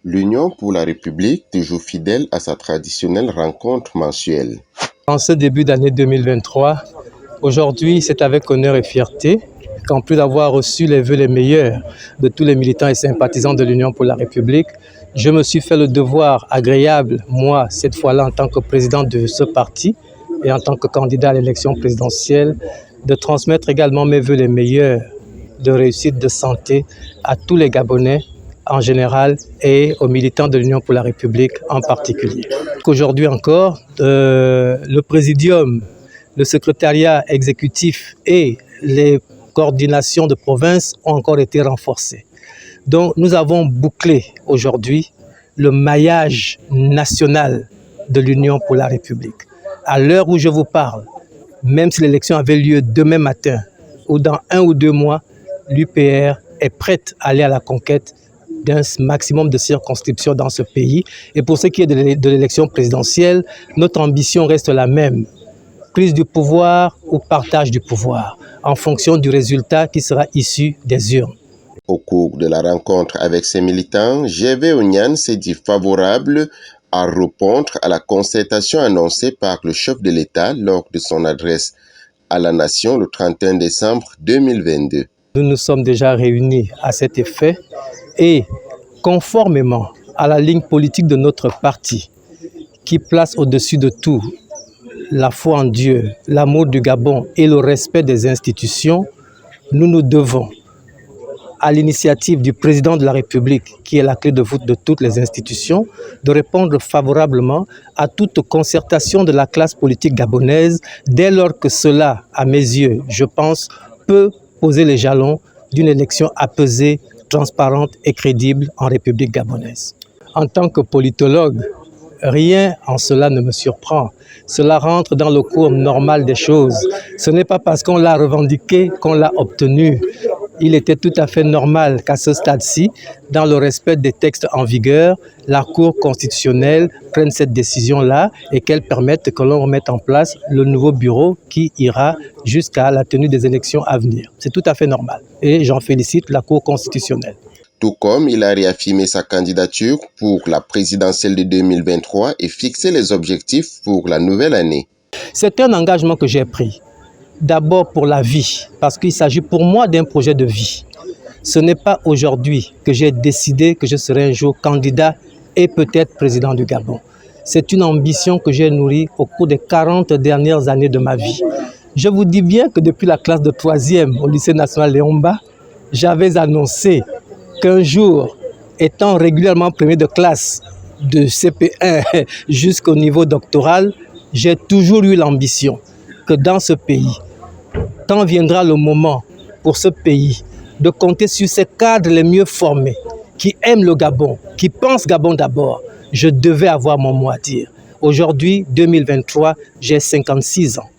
L'Union pour la République, toujours fidèle à sa traditionnelle rencontre mensuelle. En ce début d'année 2023, aujourd'hui, c'est avec honneur et fierté qu'en plus d'avoir reçu les vœux les meilleurs de tous les militants et sympathisants de l'Union pour la République, je me suis fait le devoir agréable, moi, cette fois-là, en tant que président de ce parti et en tant que candidat à l'élection présidentielle, de transmettre également mes vœux les meilleurs de réussite, de santé à tous les Gabonais en général et aux militants de l'Union pour la République en particulier. Aujourd'hui encore, le présidium, le secrétariat exécutif et les coordinations de province ont encore été renforcées. Donc nous avons bouclé aujourd'hui le maillage national de l'Union pour la République. À l'heure où je vous parle, même si l'élection avait lieu demain matin ou dans 1 ou 2 mois, l'UPR est prête à aller à la conquête d'un maximum de circonscriptions dans ce pays. Et pour ce qui est de l'élection présidentielle, notre ambition reste la même. Prise du pouvoir ou partage du pouvoir, en fonction du résultat qui sera issu des urnes. Au cours de la rencontre avec ses militants, Gervais Onyan s'est dit favorable à répondre à la concertation annoncée par le chef de l'État lors de son adresse à la nation le 31 décembre 2022. Nous nous sommes déjà réunis à cet effet et conformément à la ligne politique de notre parti qui place au-dessus de tout la foi en Dieu, l'amour du Gabon et le respect des institutions, nous nous devons, à l'initiative du président de la République, qui est la clé de voûte de toutes les institutions, de répondre favorablement à toute concertation de la classe politique gabonaise, dès lors que cela, à mes yeux, je pense, peut poser les jalons d'une élection apaisée, transparente et crédible en République gabonaise. En tant que politologue, rien en cela ne me surprend. Cela rentre dans le cours normal des choses. Ce n'est pas parce qu'on l'a revendiqué qu'on l'a obtenu. Il était tout à fait normal qu'à ce stade-ci, dans le respect des textes en vigueur, la Cour constitutionnelle prenne cette décision-là et qu'elle permette que l'on remette en place le nouveau bureau qui ira jusqu'à la tenue des élections à venir. C'est tout à fait normal. Et j'en félicite la Cour constitutionnelle. Tout comme il a réaffirmé sa candidature pour la présidentielle de 2023 et fixé les objectifs pour la nouvelle année. C'est un engagement que j'ai pris. D'abord pour la vie, parce qu'il s'agit pour moi d'un projet de vie. Ce n'est pas aujourd'hui que j'ai décidé que je serai un jour candidat et peut-être président du Gabon. C'est une ambition que j'ai nourrie au cours des 40 dernières années de ma vie. Je vous dis bien que depuis la classe de 3e au lycée national Léomba, j'avais annoncé qu'un jour, étant régulièrement premier de classe de CP1 jusqu'au niveau doctoral, j'ai toujours eu l'ambition que dans ce pays, quand viendra le moment pour ce pays de compter sur ses cadres les mieux formés, qui aiment le Gabon, qui pensent Gabon d'abord, je devais avoir mon mot à dire. Aujourd'hui, 2023, j'ai 56 ans.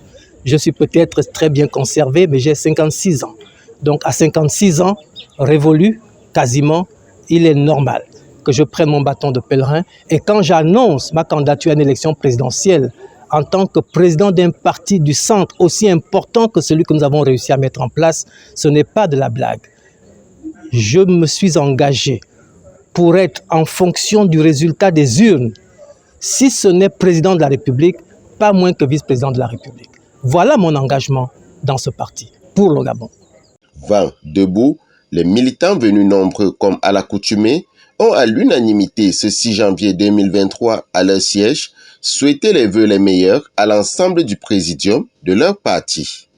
Je suis peut-être très bien conservé, mais j'ai 56 ans. Donc à 56 ans, révolu, quasiment, il est normal que je prenne mon bâton de pèlerin. Et quand j'annonce ma candidature à une élection présidentielle, en tant que président d'un parti du centre aussi important que celui que nous avons réussi à mettre en place, ce n'est pas de la blague. Je me suis engagé pour être en fonction du résultat des urnes, si ce n'est président de la République, pas moins que vice-président de la République. Voilà mon engagement dans ce parti, pour le Gabon. 20 debout, les militants venus nombreux comme à l'accoutumée ont à l'unanimité ce 6 janvier 2023 à leur siège souhaité les vœux les meilleurs à l'ensemble du présidium de leur parti.